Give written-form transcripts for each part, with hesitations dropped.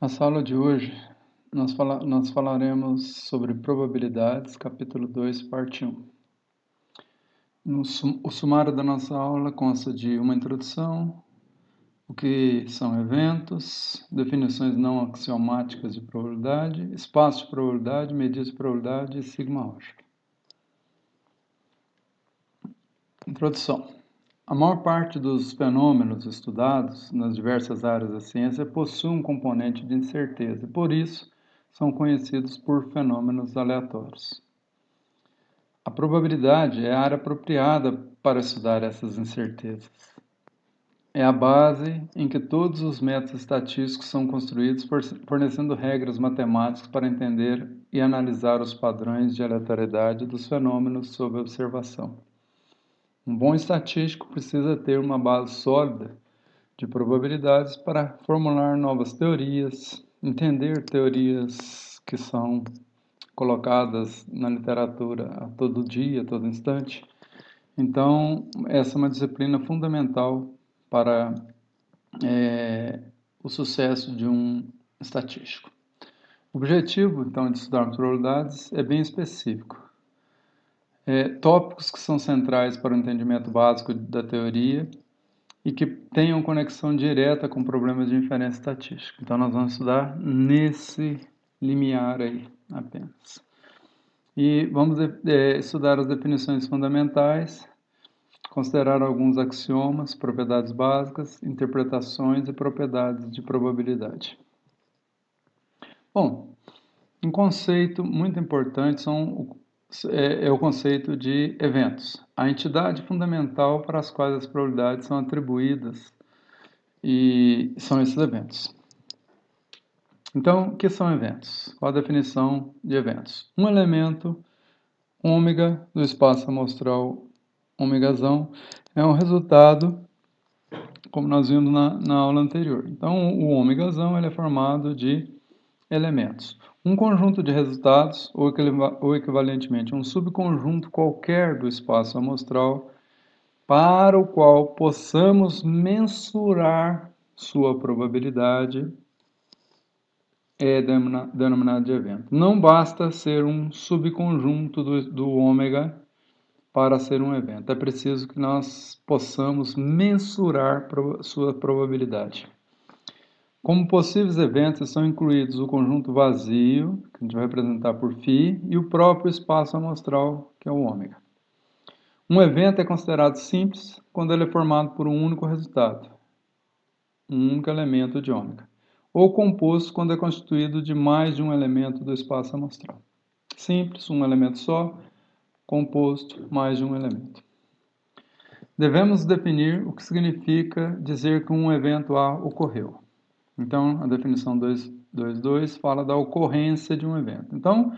Na aula de hoje, nós falaremos sobre probabilidades, capítulo 2, parte 1. O sumário da nossa aula consta de uma introdução, o que são eventos, definições não axiomáticas de probabilidade, espaço de probabilidade, medidas de probabilidade e sigma-lógica. Introdução. A maior parte dos fenômenos estudados nas diversas áreas da ciência possui um componente de incerteza e, por isso, são conhecidos por fenômenos aleatórios. A probabilidade é a área apropriada para estudar essas incertezas. É a base em que todos os métodos estatísticos são construídos, fornecendo regras matemáticas para entender e analisar os padrões de aleatoriedade dos fenômenos sob observação. Um bom estatístico precisa ter uma base sólida de probabilidades para formular novas teorias, entender teorias que são colocadas na literatura a todo dia, a todo instante. Então, essa é uma disciplina fundamental para o sucesso de um estatístico. O objetivo, então, de estudar probabilidades é bem específico. Tópicos que são centrais para o entendimento básico da teoria e que tenham conexão direta com problemas de inferência estatística. Então, nós vamos estudar nesse limiar aí apenas. E vamos estudar as definições fundamentais, considerar alguns axiomas, propriedades básicas, interpretações e propriedades de probabilidade. Bom, um conceito muito importante é o conceito de eventos. A entidade fundamental para as quais as probabilidades são atribuídas e são esses eventos. Então, o que são eventos? Qual a definição de eventos? Um elemento ômega do espaço amostral ômegazão é um resultado, como nós vimos na aula anterior. Então, o ômegazão ele é formado de elementos. Um conjunto de resultados, ou equivalentemente um subconjunto qualquer do espaço amostral, para o qual possamos mensurar sua probabilidade, é denominado de evento. Não basta ser um subconjunto do ômega para ser um evento. É preciso que nós possamos mensurar sua probabilidade. Como possíveis eventos são incluídos o conjunto vazio, que a gente vai representar por φ, e o próprio espaço amostral, que é o ômega. Um evento é considerado simples quando ele é formado por um único resultado, um único elemento de ômega, ou composto quando é constituído de mais de um elemento do espaço amostral. Simples, um elemento só, composto, mais de um elemento. Devemos definir o que significa dizer que um evento A ocorreu. Então, a definição 2.2 fala da ocorrência de um evento. Então,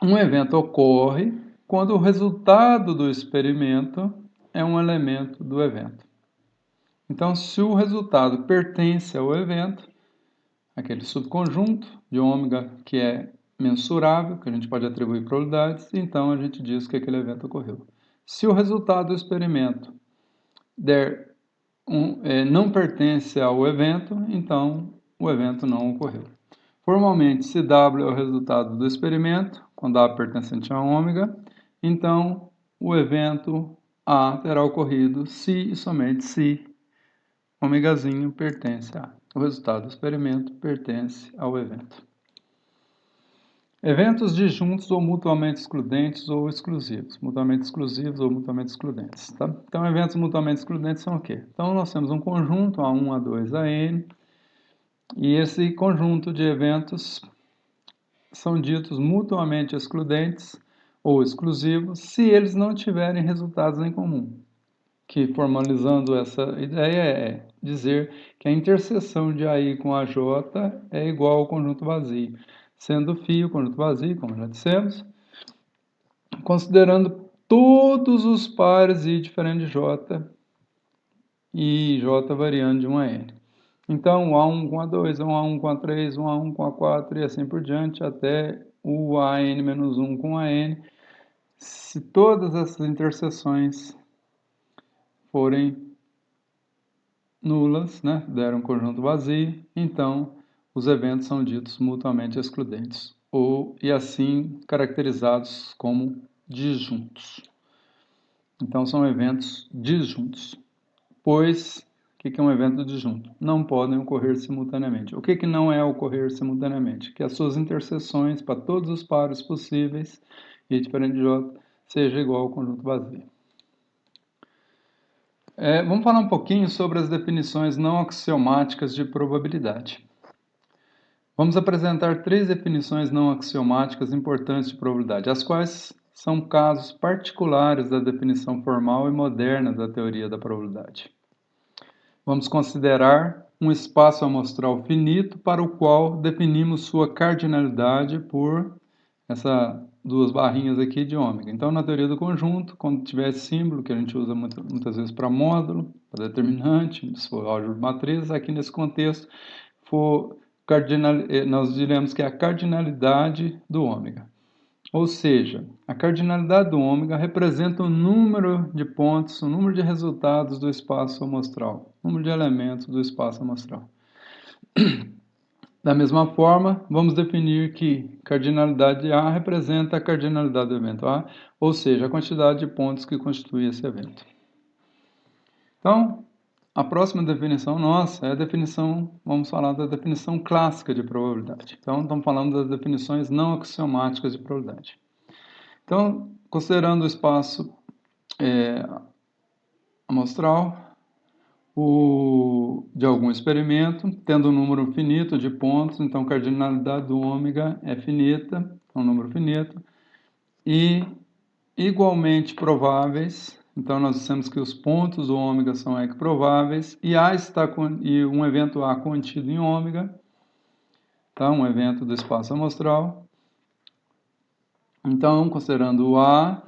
um evento ocorre quando o resultado do experimento é um elemento do evento. Então, se o resultado pertence ao evento, aquele subconjunto de ômega que é mensurável, que a gente pode atribuir probabilidades, então a gente diz que aquele evento ocorreu. Se o resultado do experimento não pertence ao evento, então o evento não ocorreu. Formalmente, se W é o resultado do experimento, quando A pertencente a ômega, então o evento A terá ocorrido se e somente se ômegazinho pertence a. O resultado do experimento pertence ao evento. Eventos disjuntos ou mutuamente excludentes ou exclusivos. Mutuamente exclusivos ou mutuamente excludentes. Tá? Então, eventos mutuamente excludentes são o quê? Então, nós temos um conjunto A1, A2, AN, e esse conjunto de eventos são ditos mutuamente excludentes ou exclusivos se eles não tiverem resultados em comum. Que, formalizando essa ideia, é dizer que a interseção de AI com AJ é igual ao conjunto vazio, sendo φ o conjunto vazio, como já dissemos, considerando todos os pares I diferente de J e J variando de 1 a N. Então, o A1 com A2, o A1 com A3, o A1 com A4 e assim por diante, até o AN-1 com AN. Se todas essas interseções forem nulas, né, deram um conjunto vazio, então os eventos são ditos mutuamente excludentes, e assim caracterizados como disjuntos. Então, são eventos disjuntos, pois, o que é um evento disjunto? Não podem ocorrer simultaneamente. O que não é ocorrer simultaneamente? Que as suas interseções para todos os pares possíveis, I diferente de J, seja igual ao conjunto vazio. Vamos falar um pouquinho sobre as definições não axiomáticas de probabilidade. Vamos apresentar 3 definições não axiomáticas importantes de probabilidade, as quais são casos particulares da definição formal e moderna da teoria da probabilidade. Vamos considerar um espaço amostral finito para o qual definimos sua cardinalidade por essas 2 barrinhas aqui de ômega. Então, na teoria do conjunto, quando tiver esse símbolo, que a gente usa muitas vezes para módulo, para determinante, se for álgebra de matriz, aqui nesse contexto, nós diremos que é a cardinalidade do ômega. Ou seja, a cardinalidade do ômega representa o número de pontos, o número de resultados do espaço amostral, o número de elementos do espaço amostral. Da mesma forma, vamos definir que cardinalidade A representa a cardinalidade do evento A, ou seja, a quantidade de pontos que constitui esse evento. Então, a próxima definição nossa é a definição, vamos falar da definição clássica de probabilidade. Então, estamos falando das definições não axiomáticas de probabilidade. Então, considerando o espaço amostral de algum experimento, tendo um número finito de pontos, então a cardinalidade do ômega é finita, é um número finito, e igualmente prováveis, então nós dissemos que os pontos do ômega são equiprováveis, e e um evento A contido em ômega, tá? Um evento do espaço amostral. Então, considerando o A,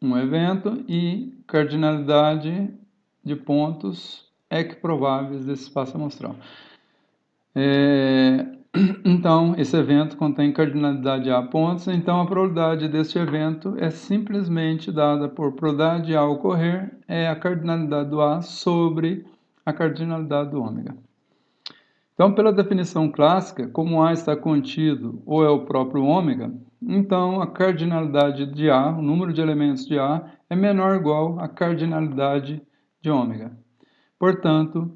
um evento, e cardinalidade de pontos equiprováveis desse espaço amostral. Então, esse evento contém cardinalidade A pontos, então a probabilidade deste evento é simplesmente dada por probabilidade de A ocorrer, é a cardinalidade do A sobre a cardinalidade do ômega. Então, pela definição clássica, como A está contido ou é o próprio ômega, então a cardinalidade de A, o número de elementos de A, é menor ou igual à cardinalidade de ômega. Portanto,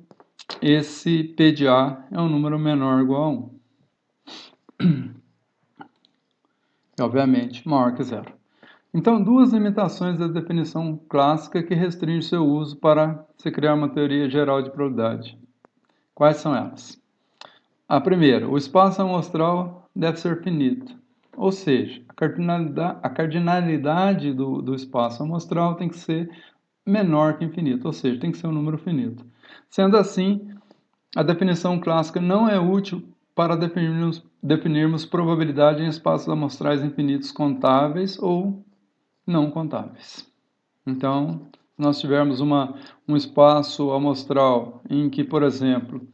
esse P de A é um número menor ou igual a 1. E, obviamente, maior que 0. Então, 2 limitações da definição clássica que restringem seu uso para se criar uma teoria geral de probabilidade. Quais são elas? A primeira, o espaço amostral deve ser finito. Ou seja, a cardinalidade do espaço amostral tem que ser menor que infinito, ou seja, tem que ser um número finito. Sendo assim, a definição clássica não é útil para definirmos probabilidade em espaços amostrais infinitos contáveis ou não contáveis. Então, se nós tivermos um espaço amostral em que, por exemplo,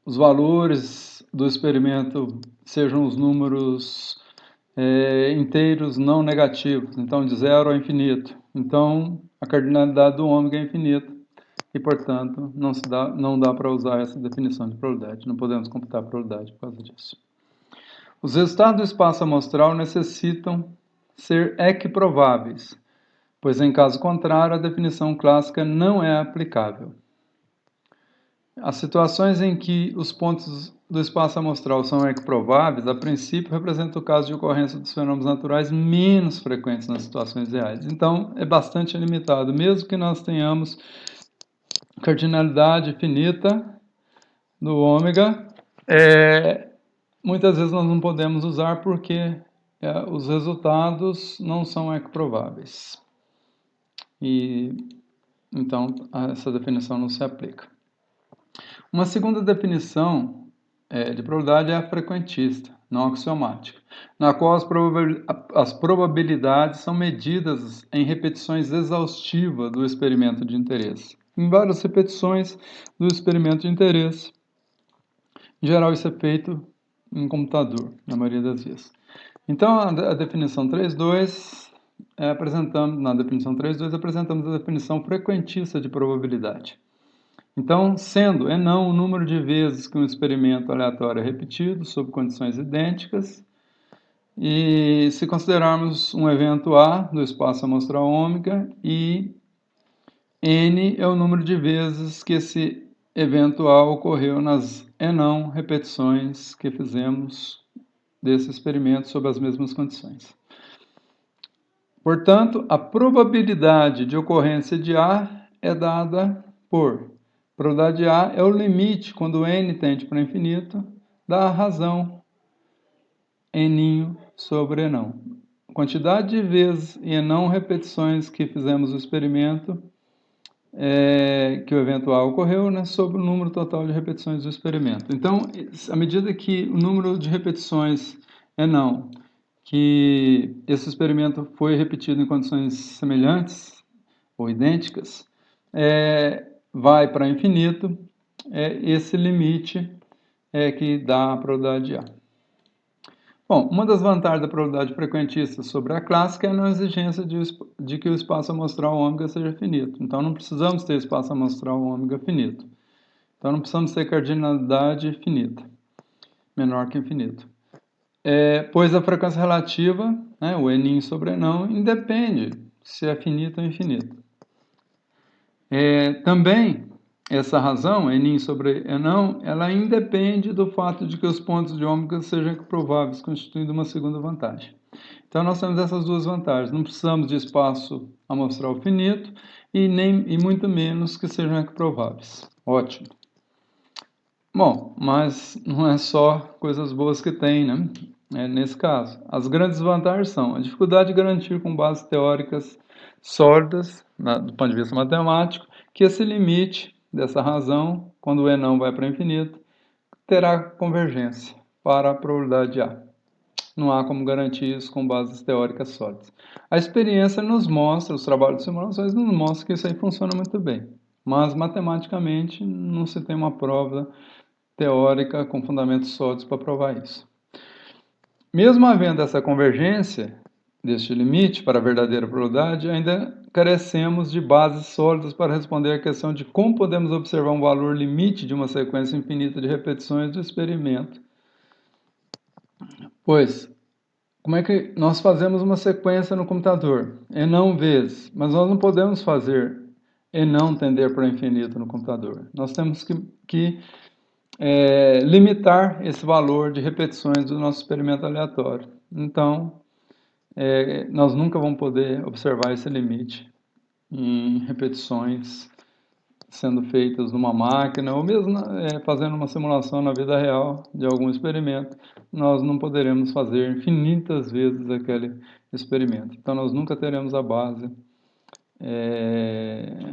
os valores do experimento sejam os números inteiros não negativos, então de 0 a infinito. Então, a cardinalidade do ômega é infinita e, portanto, não dá para usar essa definição de probabilidade. Não podemos computar a probabilidade por causa disso. Os resultados do espaço amostral necessitam ser equiprováveis, pois, em caso contrário, a definição clássica não é aplicável. As situações em que os pontos do espaço amostral são equiprováveis, a princípio, representam o caso de ocorrência dos fenômenos naturais menos frequentes nas situações reais. Então, é bastante limitado. Mesmo que nós tenhamos cardinalidade finita do ômega, muitas vezes nós não podemos usar porque os resultados não são equiprováveis. E, então, essa definição não se aplica. Uma segunda definição de probabilidade é a frequentista, não axiomática, na qual as probabilidades são medidas em repetições exaustivas do experimento de interesse. Em várias repetições do experimento de interesse, em geral isso é feito em computador, na maioria das vezes. Então, a definição 3.2, na definição 3.2 apresentamos a definição frequentista de probabilidade. Então, sendo é não o número de vezes que um experimento aleatório é repetido sob condições idênticas, e se considerarmos um evento A do espaço amostral ômega e N é o número de vezes que esse evento A ocorreu nas não repetições que fizemos desse experimento sob as mesmas condições. Portanto, a probabilidade de ocorrência de A é dada por probabilidade de A é o limite quando n tende para infinito da razão n sobre não. Quantidade de vezes e não repetições que fizemos o experimento que o evento A ocorreu, né, sobre o número total de repetições do experimento. Então, à medida que o número de repetições não, que esse experimento foi repetido em condições semelhantes ou idênticas, vai para infinito, esse limite que dá a probabilidade de A. Bom, uma das vantagens da probabilidade frequentista sobre a clássica é a não exigência de que o espaço amostral ômega seja finito. Então, não precisamos ter espaço amostral ômega finito. Então, não precisamos ter cardinalidade finita, menor que infinito. Pois a frequência relativa, né, o n sobre não, independe se é finito ou infinito. Também, essa razão, n sobre não, ela independe do fato de que os pontos de ômega sejam equiprováveis, constituindo uma segunda vantagem. Então, nós temos essas duas vantagens. Não precisamos de espaço amostral finito e muito menos que sejam equiprováveis. Ótimo. Bom, mas não é só coisas boas que tem, né? Nesse caso. As grandes vantagens são a dificuldade de garantir com bases teóricas sólidas, do ponto de vista matemático, que esse limite dessa razão, quando o E não vai para infinito, terá convergência para a probabilidade de A. Não há como garantir isso com bases teóricas sólidas. A experiência nos mostra, os trabalhos de simulações nos mostram que isso aí funciona muito bem. Mas matematicamente não se tem uma prova teórica com fundamentos sólidos para provar isso. Mesmo havendo essa convergência deste limite para a verdadeira probabilidade, ainda carecemos de bases sólidas para responder à questão de como podemos observar um valor limite de uma sequência infinita de repetições do experimento. Pois, como é que nós fazemos uma sequência no computador? Não vezes, mas nós não podemos fazer não tender para o infinito no computador. Nós temos que limitar esse valor de repetições do nosso experimento aleatório. Então, nós nunca vamos poder observar esse limite em repetições sendo feitas numa máquina, ou mesmo fazendo uma simulação na vida real de algum experimento, nós não poderemos fazer infinitas vezes aquele experimento. Então, nós nunca teremos a base,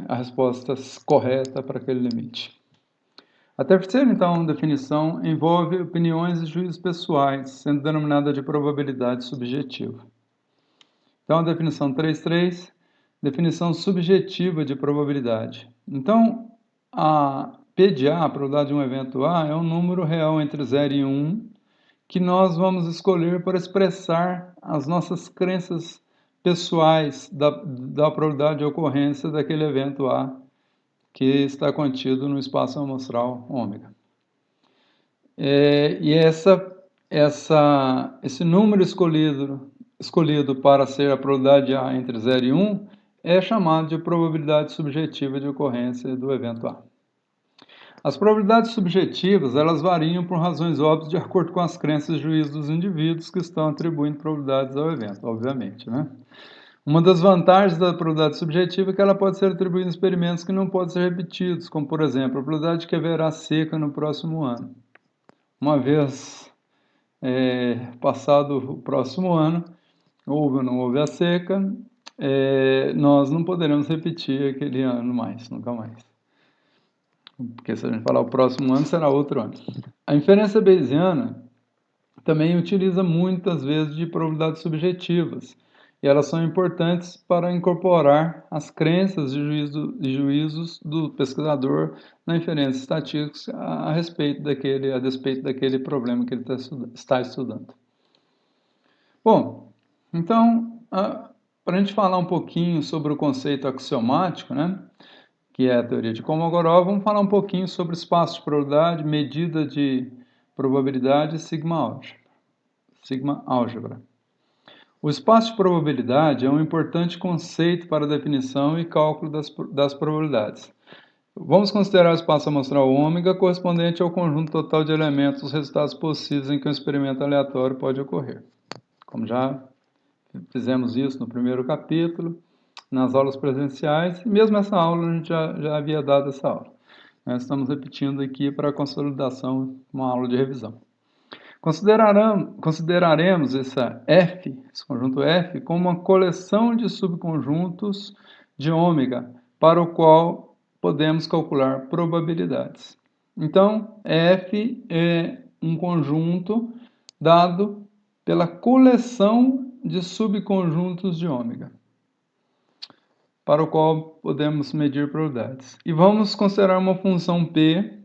a resposta correta para aquele limite. A terceira, então, definição envolve opiniões e juízos pessoais, sendo denominada de probabilidade subjetiva. Então, a definição 3.3, definição subjetiva de probabilidade. Então, a P de A, a probabilidade de um evento A, é um número real entre 0 e 1, que nós vamos escolher para expressar as nossas crenças pessoais da probabilidade de ocorrência daquele evento A, que está contido no espaço amostral ômega. E esse número escolhido para ser a probabilidade A entre 0 e 1 é chamado de probabilidade subjetiva de ocorrência do evento A. As probabilidades subjetivas, elas variam por razões óbvias de acordo com as crenças e juízos dos indivíduos que estão atribuindo probabilidades ao evento, obviamente, né? Uma das vantagens da probabilidade subjetiva é que ela pode ser atribuída em experimentos que não podem ser repetidos, como, por exemplo, a probabilidade de que haverá seca no próximo ano. Uma vez passado o próximo ano, houve ou não houve a seca, nós não poderemos repetir aquele ano mais, nunca mais. Porque se a gente falar o próximo ano, será outro ano. A inferência bayesiana também utiliza muitas vezes de probabilidades subjetivas, e elas são importantes para incorporar as crenças e juízos do pesquisador na inferência estatística a despeito daquele problema que ele está estudando. Bom, então, para a gente falar um pouquinho sobre o conceito axiomático, né, que é a teoria de Kolmogorov, vamos falar um pouquinho sobre espaço de probabilidade, medida de probabilidade e sigma álgebra. O espaço de probabilidade é um importante conceito para a definição e cálculo das probabilidades. Vamos considerar o espaço amostral ômega correspondente ao conjunto total de elementos dos resultados possíveis em que um experimento aleatório pode ocorrer. Como já fizemos isso no primeiro capítulo, nas aulas presenciais, e mesmo essa aula a gente já havia dado essa aula. Nós estamos repetindo aqui para a consolidação, uma aula de revisão. Consideraremos esse conjunto F, como uma coleção de subconjuntos de ômega, para o qual podemos calcular probabilidades. Então, F é um conjunto dado pela coleção de subconjuntos de ômega, para o qual podemos medir probabilidades. E vamos considerar uma função P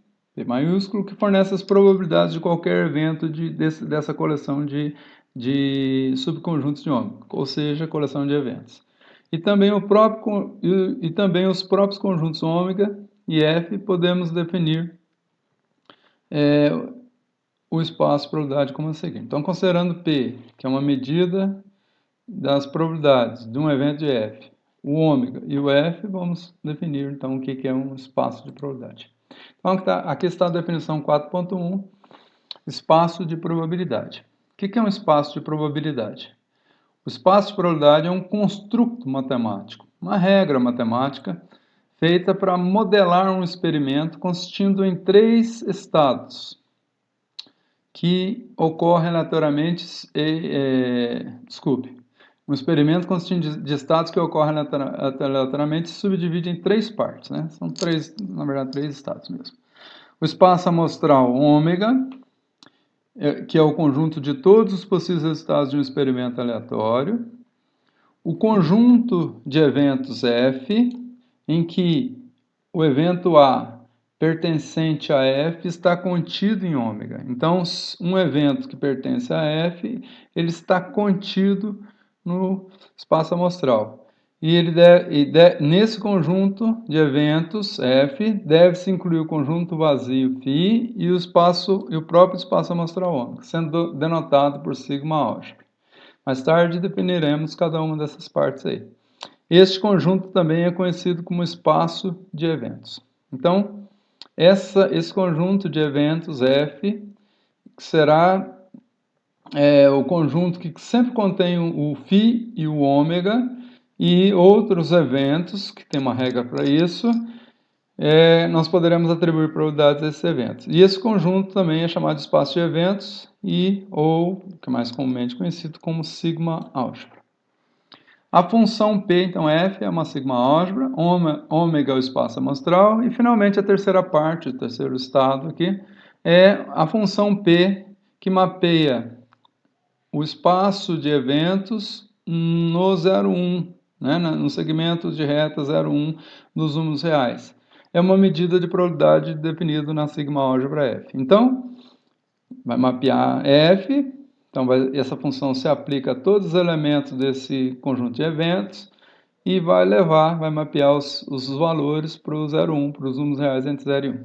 maiúsculo, que fornece as probabilidades de qualquer evento dessa coleção de subconjuntos de ômega, ou seja, coleção de eventos. E também os próprios conjuntos ômega e F podemos definir o espaço de probabilidade como o seguinte. Então, considerando P, que é uma medida das probabilidades de um evento de F, o ômega e o F, vamos definir então o que é um espaço de probabilidade. Então, aqui está a definição 4.1, espaço de probabilidade. O que é um espaço de probabilidade? O espaço de probabilidade é um construto matemático, uma regra matemática feita para modelar um experimento consistindo em 3 estados que ocorrem aleatoriamente, um experimento consistindo de estados que ocorrem aleatoriamente se subdivide em 3 partes, né? São 3, na verdade, 3 estados mesmo. O espaço amostral ômega, que é o conjunto de todos os possíveis resultados de um experimento aleatório. O conjunto de eventos F, em que o evento A pertencente a F está contido em ômega. Então, um evento que pertence a F, ele está contido no espaço amostral. E nesse conjunto de eventos F, deve-se incluir o conjunto vazio φ e o próprio espaço amostral ômega, sendo denotado por sigma álgebra. Mais tarde definiremos cada uma dessas partes aí. Este conjunto também é conhecido como espaço de eventos. Então, esse conjunto de eventos F será o conjunto que sempre contém o φ e o ômega e outros eventos, que tem uma regra para isso, nós poderemos atribuir probabilidades a esses eventos. E esse conjunto também é chamado de espaço de eventos ou que é mais comumente conhecido como sigma álgebra. A função P, então F, é uma sigma álgebra, ômega é o espaço amostral, e finalmente a terceira parte, o terceiro estado aqui, é a função P, que mapeia o espaço de eventos no 0,1, né, no segmento de reta 0,1 dos números reais. É uma medida de probabilidade definida na sigma álgebra F. Então, vai mapear F. Então, essa função se aplica a todos os elementos desse conjunto de eventos e vai mapear os valores para o 0,1, para os números reais entre 0 e 1,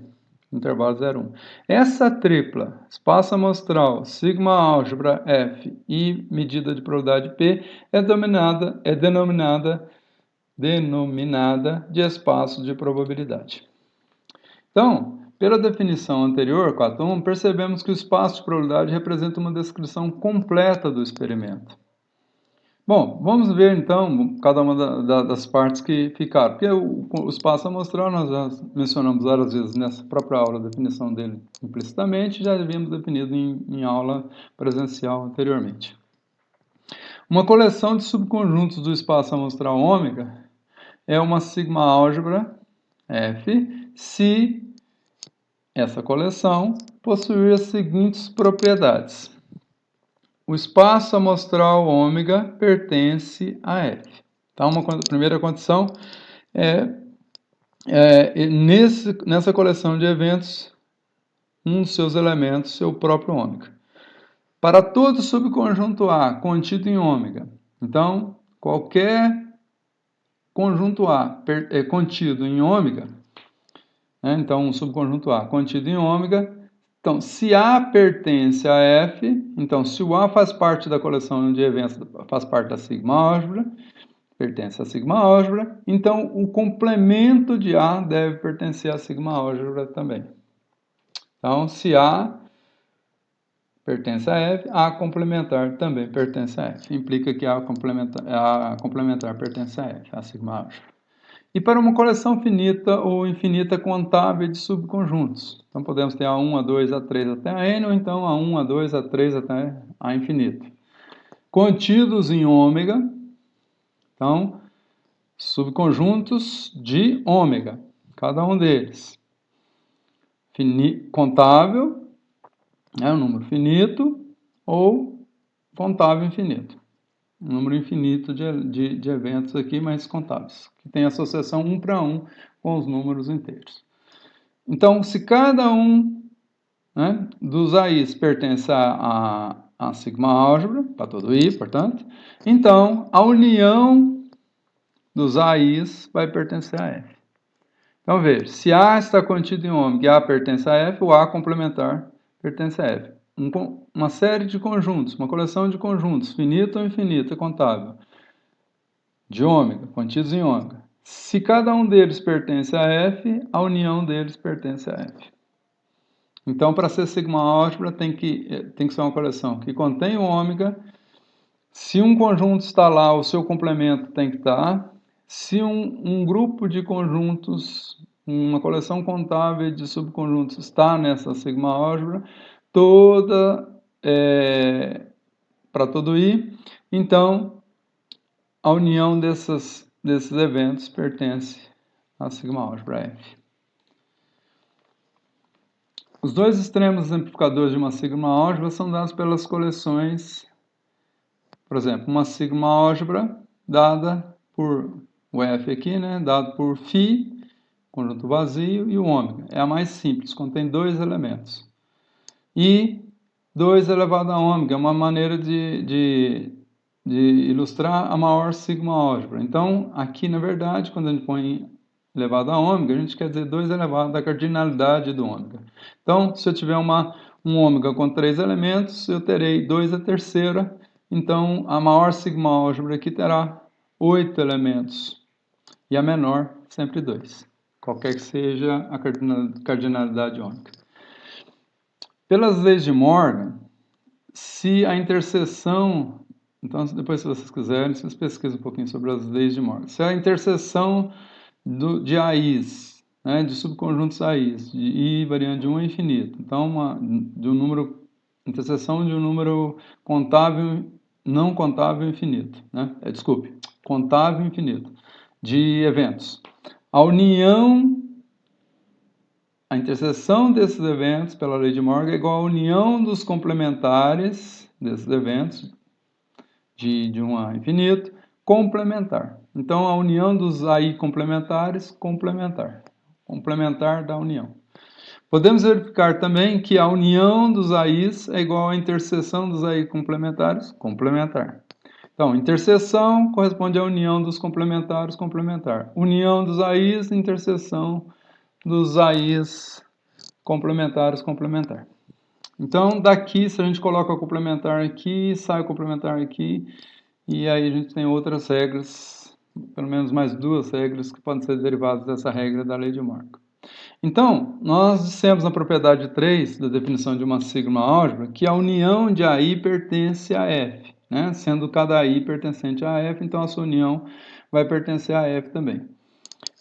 intervalo 0, 1. Essa tripla, espaço amostral, sigma álgebra F e medida de probabilidade P, é denominada de espaço de probabilidade. Então, pela definição anterior, 4.1, percebemos que o espaço de probabilidade representa uma descrição completa do experimento. Bom, vamos ver então cada uma das partes que ficaram, porque o espaço amostral nós já mencionamos várias vezes nessa própria aula a definição dele implicitamente, já havíamos definido em aula presencial anteriormente. Uma coleção de subconjuntos do espaço amostral ômega é uma sigma álgebra F se essa coleção possui as seguintes propriedades. O espaço amostral ômega pertence a F. Então, primeira condição nessa coleção de eventos, um dos seus elementos, seu próprio ômega. Para todo subconjunto A contido em ômega, então, qualquer subconjunto A é contido em ômega, né? Então, um subconjunto A contido em ômega. Então, se A pertence a F, então, se o A faz parte da coleção de eventos, faz parte da sigma álgebra, pertence à sigma álgebra, então o complemento de A deve pertencer à sigma álgebra também. Então, se A pertence a F, A complementar também pertence a F. Implica que A complementar pertence a F, a sigma álgebra. E para uma coleção finita ou infinita contável de subconjuntos. Então, podemos ter A1, A2, A3 até a N, ou então A1, A2, A3 até A infinito. Contidos em ômega, então, subconjuntos de ômega, cada um deles. Contável, um número finito, ou contável infinito. Um número infinito de eventos aqui, mas contáveis, que tem associação 1 para 1 com os números inteiros. Então, se cada um, né, dos AIs pertence a sigma álgebra, para todo I, portanto, então a união dos AIs vai pertencer a F. Então, veja, se A está contido em ômega e A pertence a F, o A complementar pertence a F. Uma série de conjuntos, uma coleção de conjuntos, finita ou infinita, contável, de ômega, contidos em ômega. Se cada um deles pertence a F, a união deles pertence a F. Então, para ser sigma álgebra, tem que ser uma coleção que contém o ômega. Se um conjunto está lá, o seu complemento tem que estar. Se um grupo de conjuntos, uma coleção contável de subconjuntos está nessa sigma álgebra, para todo I, então a união desses eventos pertence à sigma álgebra F. Os dois extremos exemplificadores de uma sigma álgebra são dados pelas coleções, por exemplo, uma sigma álgebra dada por o F aqui, né, dado por φ, conjunto vazio, e o ômega. É a mais simples, contém dois elementos. E 2 elevado a ômega é uma maneira de ilustrar a maior sigma álgebra. Então, aqui, na verdade, quando a gente põe elevado a ômega, a gente quer dizer 2 elevado da cardinalidade do ômega. Então, se eu tiver um ômega com 3 elementos, eu terei 2 a terceira. Então, a maior sigma álgebra aqui terá 8 elementos. E a menor, sempre 2. Qualquer que seja a cardinalidade ômega. Pelas leis de Morgan, se a interseção... Então, depois, se vocês quiserem, vocês pesquisam um pouquinho sobre as leis de Morgan. Se a interseção de AIs, né, de subconjuntos AIs, de I variando de 1 a infinito, então, interseção de um número contável, não contável infinito, né? Desculpe, contável infinito, de eventos. A interseção desses eventos pela lei de Morgan é igual à união dos complementares desses eventos, de 1 a infinito, complementar. Então, a união dos AI complementares, complementar. Complementar da união. Podemos verificar também que a união dos AIs é igual à interseção dos AI complementares, complementar. Então, interseção corresponde à união dos complementares, complementar. União dos AIs, interseção dos AIs complementares, complementar. Então, daqui, se a gente coloca o complementar aqui, sai o complementar aqui, e aí a gente tem outras regras, pelo menos mais 2 regras que podem ser derivadas dessa regra da lei de Morgan. Então, nós dissemos na propriedade 3 da definição de uma sigma álgebra que a união de AI pertence a F, né? Sendo cada AI pertencente a F, então a sua união vai pertencer a F também.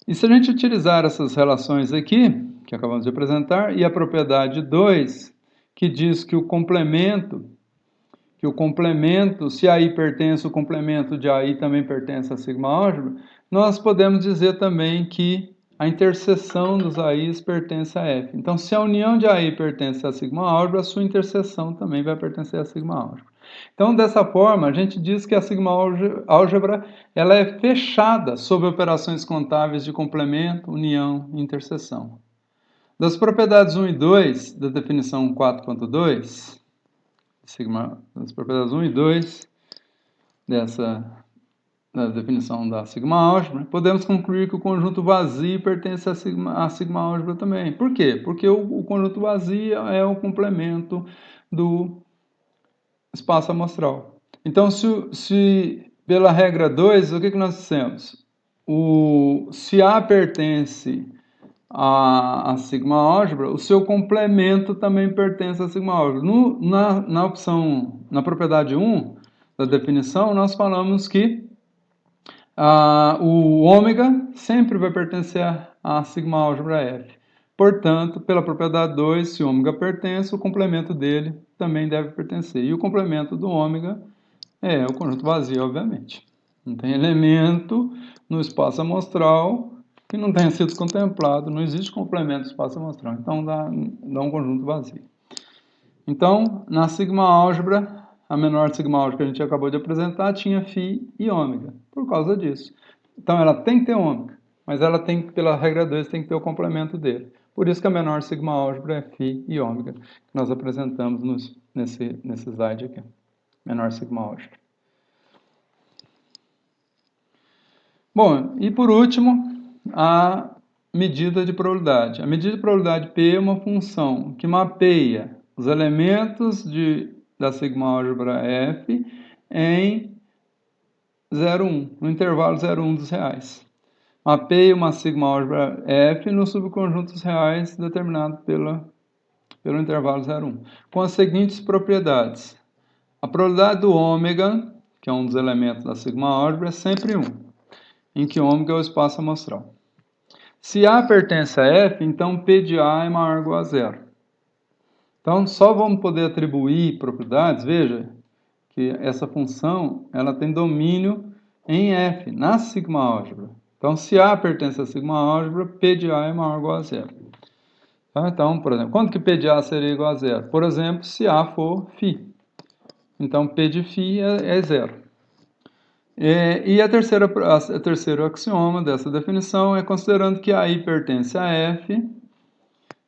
E se a gente utilizar essas relações aqui, que acabamos de apresentar, e a propriedade 2, que diz que o complemento, se AI pertence, o complemento de AI também pertence a sigma álgebra, nós podemos dizer também que a interseção dos AIs pertence a F. Então, se a união de AI pertence a sigma álgebra, a sua interseção também vai pertencer a sigma álgebra. Então, dessa forma, a gente diz que a sigma álgebra ela é fechada sobre operações contáveis de complemento, união e interseção. Das propriedades 1 e 2 da definição 4.2, das propriedades 1 e 2 dessa da definição da sigma álgebra, podemos concluir que o conjunto vazio pertence à sigma álgebra também. Por quê? Porque o conjunto vazio é o complemento do espaço amostral. Então, se pela regra 2, o que nós dissemos? Se A pertence a sigma álgebra, o seu complemento também pertence à sigma álgebra. Na opção, na propriedade 1 da definição, nós falamos que o ômega sempre vai pertencer à sigma álgebra F. Portanto, pela propriedade 2, se o ômega pertence, o complemento dele também deve pertencer. E o complemento do ômega é o conjunto vazio, obviamente. Não tem elemento no espaço amostral que não tenha sido contemplado, não existe complemento do espaço amostral, então dá um conjunto vazio. Então, na sigma álgebra, a menor sigma álgebra que a gente acabou de apresentar tinha φ e ômega, por causa disso. Então, ela tem que ter ômega, mas ela tem, pela regra 2, tem que ter o complemento dele. Por isso que a menor sigma álgebra é φ e ômega, que nós apresentamos nesse slide aqui. Menor sigma álgebra. Bom, e por último, a medida de probabilidade. A medida de probabilidade P é uma função que mapeia os elementos da sigma álgebra F em 0,1, no intervalo 0,1 dos reais. Mapeia uma sigma álgebra F nos subconjuntos reais determinado pelo intervalo 0,1, com as seguintes propriedades. A probabilidade do ômega, que é um dos elementos da sigma álgebra, é sempre 1, em que ômega é o espaço amostral. Se A pertence a F, então P de A é maior ou igual a zero. Então, só vamos poder atribuir propriedades, veja, que essa função ela tem domínio em F, na sigma álgebra. Então, se A pertence a sigma álgebra, P de A é maior ou igual a zero. Então, por exemplo, quando que P de A seria igual a zero? Por exemplo, se A for φ. Então, P de φ é zero. E a terceiro axioma dessa definição é considerando que AI pertence a F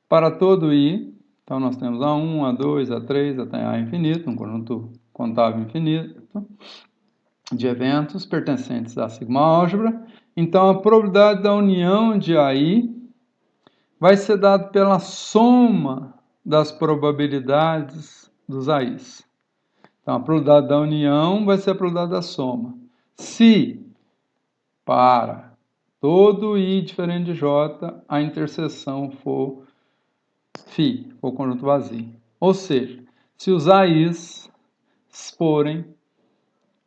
para todo I. Então, nós temos A1, A2, A3, até A infinito, um conjunto contável infinito de eventos pertencentes à sigma álgebra. Então, a probabilidade da união de AI vai ser dada pela soma das probabilidades dos AIs. Então, a probabilidade da união vai ser a probabilidade da soma. Se para todo I diferente de J, a interseção for φ, for conjunto vazio. Ou seja, se os AIs forem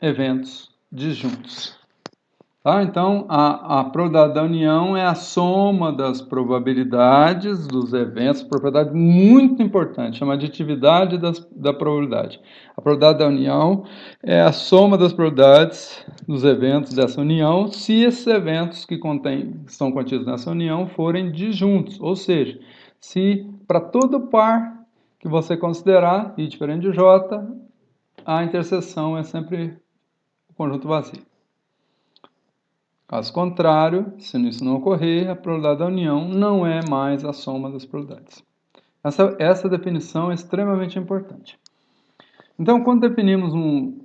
eventos disjuntos. Tá? Então, a probabilidade da união é a soma das probabilidades dos eventos, propriedade muito importante, chama aditividade da probabilidade. A probabilidade da união é a soma das probabilidades dos eventos dessa união, se esses eventos que estão contidos nessa união forem disjuntos, ou seja, se para todo par que você considerar, I diferente de J, a interseção é sempre o conjunto vazio. Caso contrário, se isso não ocorrer, a probabilidade da união não é mais a soma das probabilidades. Essa definição é extremamente importante. Então, quando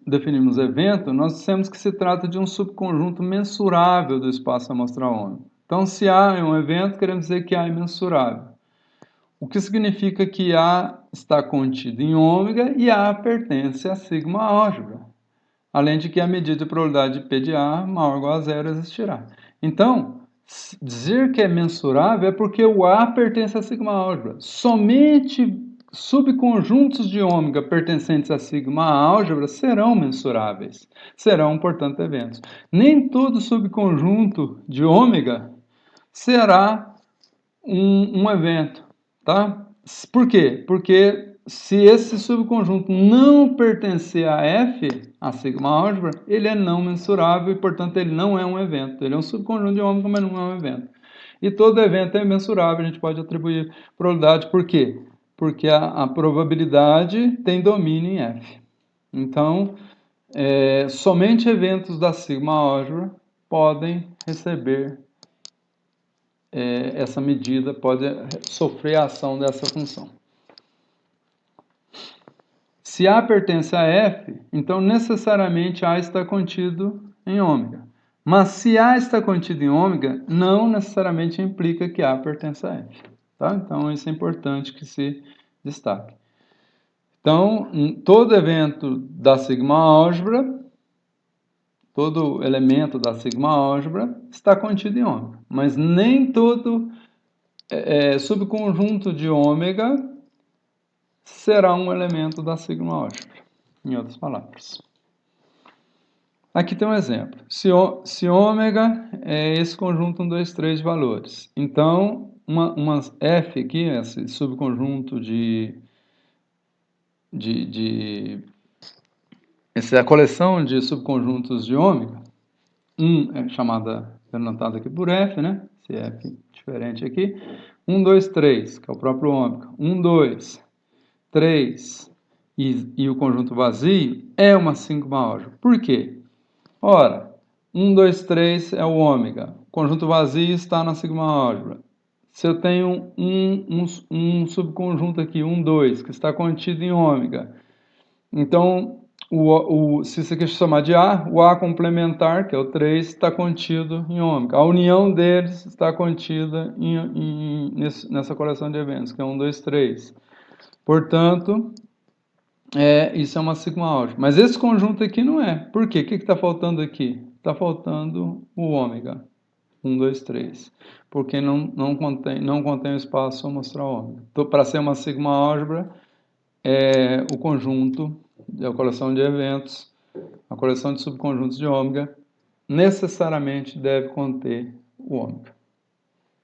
definimos evento, nós dissemos que se trata de um subconjunto mensurável do espaço amostral ômega. Então, se A é um evento, queremos dizer que A é mensurável. O que significa que A está contido em ômega e A pertence a sigma álgebra. Além de que a medida de probabilidade de P de A maior ou igual a zero existirá. Então, dizer que é mensurável é porque o A pertence a sigma álgebra. Somente subconjuntos de ômega pertencentes a sigma álgebra serão mensuráveis. Serão, portanto, eventos. Nem todo subconjunto de ômega será um evento. Tá? Por quê? Porque se esse subconjunto não pertencer a F, a sigma álgebra, ele é não mensurável e, portanto, ele não é um evento. Ele é um subconjunto de ômega, mas não é um evento. E todo evento é mensurável, a gente pode atribuir probabilidade. Por quê? Porque a probabilidade tem domínio em F. Então, somente eventos da sigma álgebra podem receber essa medida, pode sofrer a ação dessa função. Se A pertence a F, então necessariamente A está contido em ômega. Mas se A está contido em ômega, não necessariamente implica que A pertence a F. Tá? Então, isso é importante que se destaque. Então, todo evento da sigma-álgebra, todo elemento da sigma-álgebra está contido em ômega. Mas nem todo subconjunto de ômega será um elemento da sigma-álgebra, em outras palavras. Aqui tem um exemplo. Se ômega é esse conjunto 1, 2, 3 de valores, então uma F aqui, esse subconjunto essa é a coleção de subconjuntos de ômega, é denotada aqui por F, né? Esse F diferente aqui. 1, 2, 3, que é o próprio ômega. 1, 2, 3 e o conjunto vazio é uma sigma-álgebra. Por quê? Ora, 1, 2, 3 é o ômega. O conjunto vazio está na sigma-álgebra. Se eu tenho um subconjunto aqui, 1, 2, que está contido em ômega, então, se isso aqui chamar de A, o A complementar, que é o 3, está contido em ômega. A união deles está contida nessa coleção de eventos, que é 1, 2, 3. Portanto, isso é uma sigma-álgebra. Mas esse conjunto aqui não é. Por quê? O que está faltando aqui? Está faltando o ômega. 1, 2, 3. Porque não contém o espaço para mostrar ômega. Então, para ser uma sigma-álgebra, o conjunto, a coleção de eventos, a coleção de subconjuntos de ômega, necessariamente deve conter o ômega.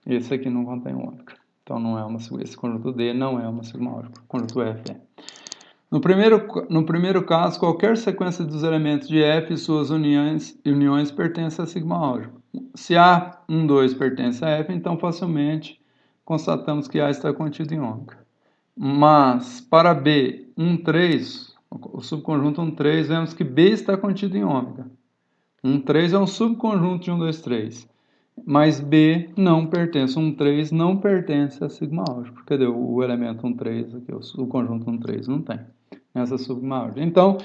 Esse aqui não contém o ômega. Então, esse conjunto D não é uma sigma-álgebra. O conjunto F é. No primeiro caso, qualquer sequência dos elementos de F e suas uniões pertence à sigma-álgebra. Se A, 1, 2 pertence a F, então facilmente constatamos que A está contido em ômega. Mas, para B, 1, 3, o subconjunto 1, 3, vemos que B está contido em ômega. 1, 3 é um subconjunto de 1, 2, 3. Mas B não pertence, 1, 3 não pertence à sigma-álgebra. Cadê o elemento 1, 3 aqui, o conjunto 1, 3? Não tem nessa sigma-álgebra. Então,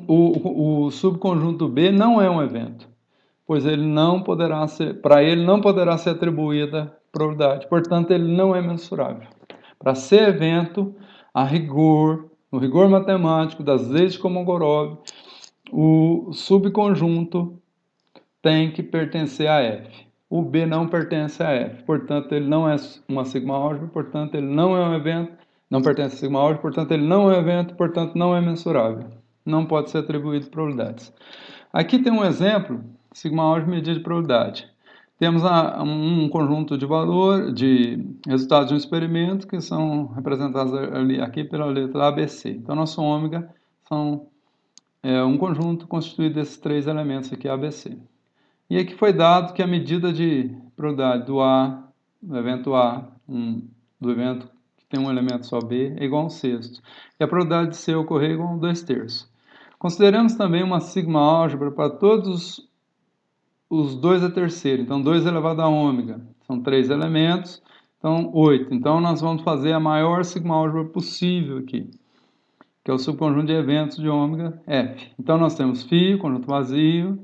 o subconjunto B não é um evento, pois para ele não poderá ser atribuída probabilidade. Portanto, ele não é mensurável. Para ser evento, no rigor matemático das leis de Kolmogorov, o subconjunto tem que pertencer a F. O B não pertence a F, portanto, ele não é uma sigma-álgebra, portanto, ele não é um evento, não pertence a sigma-álgebra, portanto, ele não é um evento, portanto, não é mensurável. Não pode ser atribuído probabilidades. Aqui tem um exemplo, sigma-álgebra medida de probabilidade. Temos um conjunto de resultados de um experimento que são representados aqui pela letra ABC. Então, nosso ômega são um conjunto constituído desses 3 elementos aqui, ABC. E aqui foi dado que a medida de probabilidade do evento A, do evento que tem um elemento só B, é igual a 1/6. E a probabilidade de C ocorrer é igual a 2/3. Consideramos também uma sigma-álgebra para todos os 2/3. Então, 2 elevado a ômega. São 3 elementos, então 8. Então, nós vamos fazer a maior sigma-álgebra possível aqui, que é o subconjunto de eventos de ômega F. Então, nós temos φ, conjunto vazio,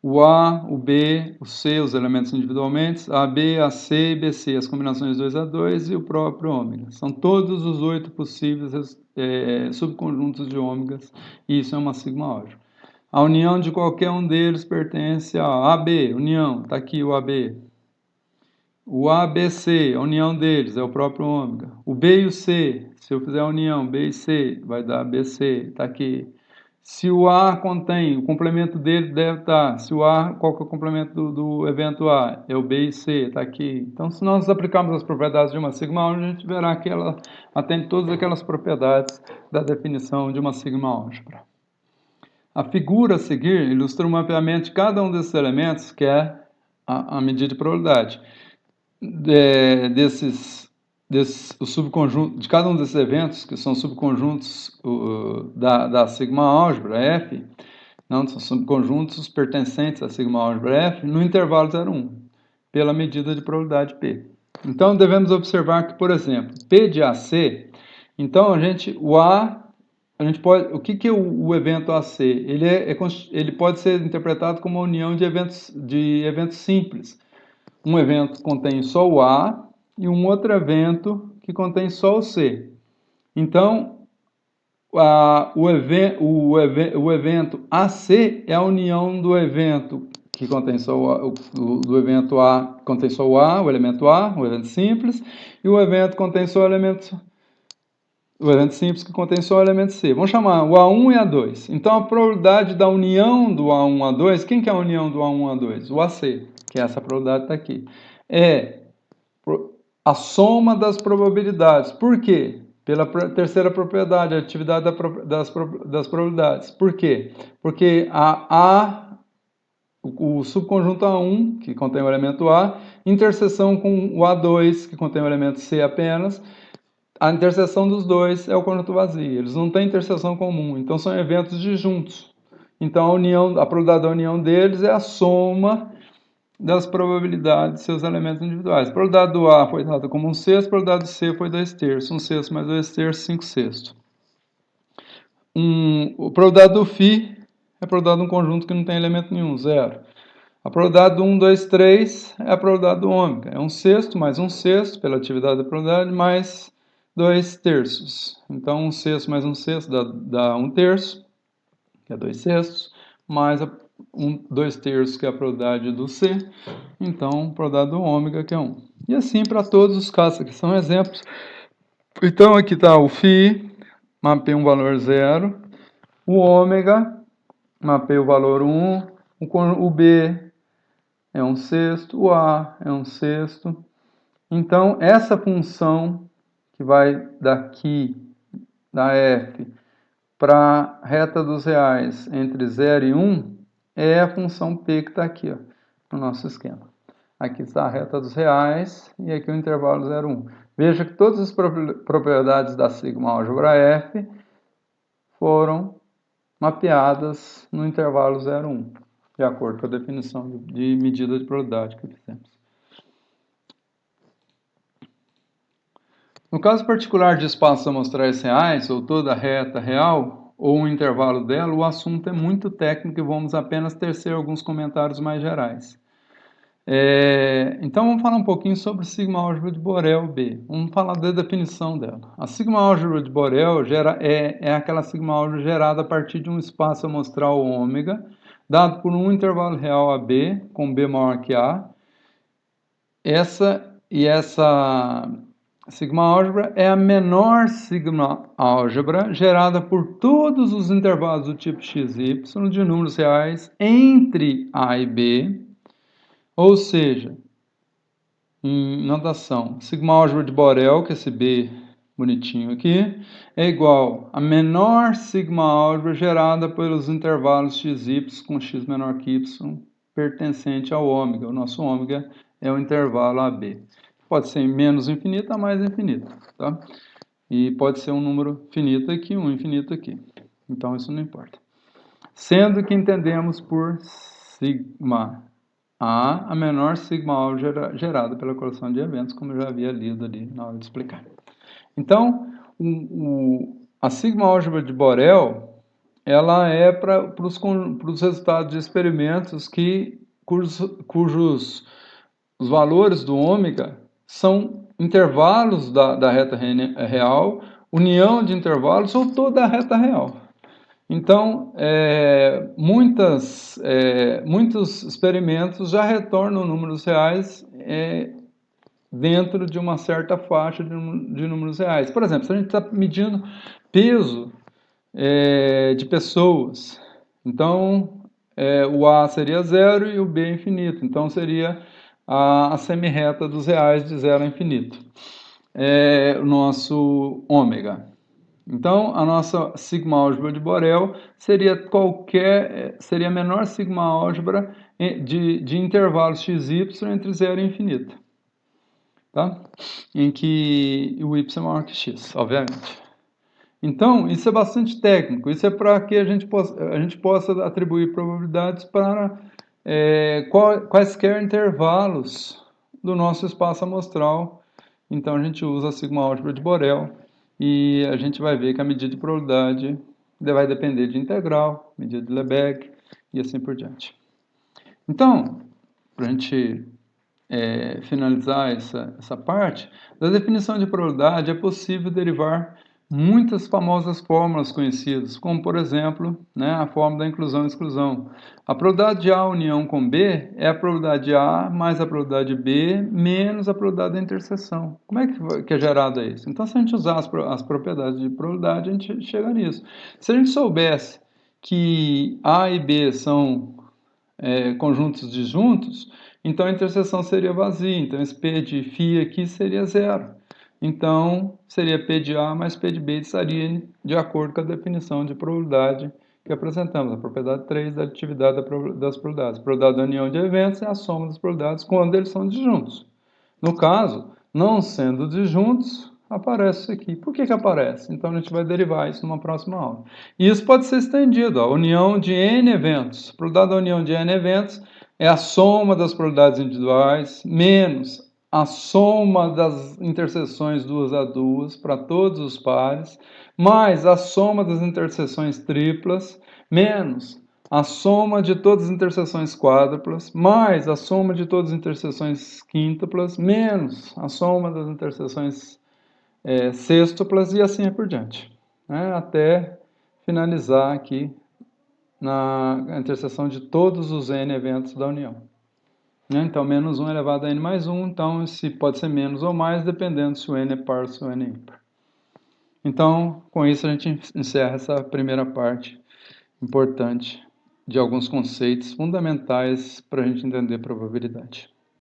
o A, o B, o C, os elementos individualmente, AB, AC e BC, as combinações 2 a 2 e o próprio ômega. São todos os 8 possíveis subconjuntos de ômegas, e isso é uma sigma-álgebra. A união de qualquer um deles pertence a AB, união, está aqui o AB. O ABC, a união deles é o próprio ômega. O B e o C, se eu fizer a união B e C, vai dar BC, está aqui. Se o A contém, o complemento dele deve estar. Se o A, qual que é o complemento do evento A? É o B e C, está aqui. Então, se nós aplicarmos as propriedades de uma sigma-álgebra, a gente verá que ela atende todas aquelas propriedades da definição de uma sigma-álgebra. A figura a seguir ilustra o mapeamento de cada um desses elementos, que é a medida de probabilidade. O subconjunto de cada um desses eventos, que são subconjuntos da sigma-álgebra F, não, são subconjuntos pertencentes à sigma-álgebra F, no intervalo 0,1, pela medida de probabilidade P. Então, devemos observar que, por exemplo, P de AC, então o A o que que é o evento AC? Ele pode ser interpretado como uma união de eventos simples. Um evento contém só o A e um outro evento que contém só o C. Então, o evento AC é a união do evento que contém só do evento A, que contém só o elemento A, o evento simples, e o evento que contém só o evento simples que contém só o elemento C. Vamos chamar o A1 e A2. Então, a probabilidade da união do A1 e A2, quem que é a união do A1 e A2? O AC, que é essa probabilidade está aqui. É a soma das probabilidades. Por quê? Pela terceira propriedade, a atividade das probabilidades. Por quê? Porque o subconjunto A1, que contém o elemento A, interseção com o A2, que contém o elemento C apenas, a interseção dos dois é o conjunto vazio. Eles não têm interseção comum, então são eventos disjuntos. Então a probabilidade da união deles é a soma das probabilidades de seus elementos individuais. A probabilidade do A foi dada como 1/6, a probabilidade do C foi 2/3. 1/6 mais 2/3, 5/6. A probabilidade do φ é a probabilidade de um conjunto que não tem elemento nenhum, 0. A probabilidade do 1, 2, 3 é a probabilidade do ômega. É 1/6 mais 1/6 pela atividade da probabilidade mais 2/3. Então 1/6 mais 1/6 dá 1/3, que é 2/6, mais 2/3, que é a probabilidade do C. Então, a probabilidade do ômega, que é 1. E assim para todos os casos, aqui são exemplos. Então, aqui está o φ, mapeia um valor 0. O ômega, mapeia o valor 1. O B é 1/6. O A é 1/6. Então, essa função que vai daqui, da f, para a reta dos reais entre 0 e 1, é a função p que está aqui, ó, no nosso esquema. Aqui está a reta dos reais e aqui o intervalo 0, 1. Veja que todas as propriedades da sigma álgebra F foram mapeadas no intervalo 0, 1, de acordo com a definição de medida de probabilidade que fizemos. No caso particular de espaços amostrais reais, ou toda a reta real, ou um intervalo dela, o assunto é muito técnico e vamos apenas tecer alguns comentários mais gerais. Então, vamos falar um pouquinho sobre sigma álgebra de Borel B. Vamos falar da definição dela. A sigma álgebra de Borel é aquela sigma álgebra gerada a partir de um espaço amostral ômega, dado por um intervalo real AB, com B maior que A. Essa sigma álgebra é a menor sigma álgebra gerada por todos os intervalos do tipo XY de números reais entre A e B, ou seja, em notação, sigma álgebra de Borel, que é esse B bonitinho aqui, é igual a menor sigma álgebra gerada pelos intervalos XY com x menor que y pertencente ao ômega. O nosso ômega é o intervalo AB. Pode ser menos infinito a mais infinito, tá? E pode ser um número finito aqui, um infinito aqui. Então, isso não importa. Sendo que entendemos por sigma a menor sigma álgebra gerada pela coleção de eventos, como eu já havia lido ali na hora de explicar. Então, a sigma álgebra de Borel, ela é para os resultados de experimentos cujos os valores do ômega são intervalos da reta real, união de intervalos ou toda a reta real. Então, muitos experimentos já retornam números reais dentro de uma certa faixa de números reais. Por exemplo, se a gente está medindo peso de pessoas, então o A seria 0 e o B é infinito. Então, seria a semirreta dos reais de 0 a infinito. O nosso ômega. Então, a nossa sigma álgebra de Borel seria a menor sigma álgebra de intervalos xy entre 0 e infinito, tá? Em que o y é maior que x, obviamente. Então, isso é bastante técnico, isso é para que a gente possa atribuir probabilidades para quaisquer intervalos do nosso espaço amostral. Então, a gente usa a sigma álgebra de Borel e a gente vai ver que a medida de probabilidade vai depender de integral, medida de Lebesgue e assim por diante. Então, para a gente finalizar essa parte, da definição de probabilidade é possível derivar muitas famosas fórmulas conhecidas, como, por exemplo, né, a fórmula da inclusão e exclusão. A probabilidade de A união com B é a probabilidade de A mais a probabilidade de B menos a probabilidade da interseção. Como é que é gerado isso? Então, se a gente usar as propriedades de probabilidade, a gente chega nisso. Se a gente soubesse que A e B são conjuntos disjuntos, então a interseção seria vazia. Então esse P de φ aqui seria zero. Então seria P de A mais P de B estaria de acordo com a definição de probabilidade que apresentamos, a propriedade 3 da aditividade das probabilidades. A probabilidade da união de eventos é a soma das probabilidades quando eles são disjuntos. No caso, não sendo disjuntos, aparece isso aqui. Por que aparece? Então a gente vai derivar isso numa próxima aula. E isso pode ser estendido. A união de N eventos. A probabilidade da união de N eventos é a soma das probabilidades individuais menos a soma das interseções 2 a 2 para todos os pares, mais a soma das interseções triplas, menos a soma de todas as interseções quádruplas, mais a soma de todas as interseções quíntuplas, menos a soma das interseções sextuplas e assim por diante, né? Até finalizar aqui na interseção de todos os n eventos da união. Então, menos 1 elevado a n mais 1, então se pode ser menos ou mais, dependendo se o n é par ou se o n é ímpar. Então, com isso a gente encerra essa primeira parte importante de alguns conceitos fundamentais para a gente entender probabilidade.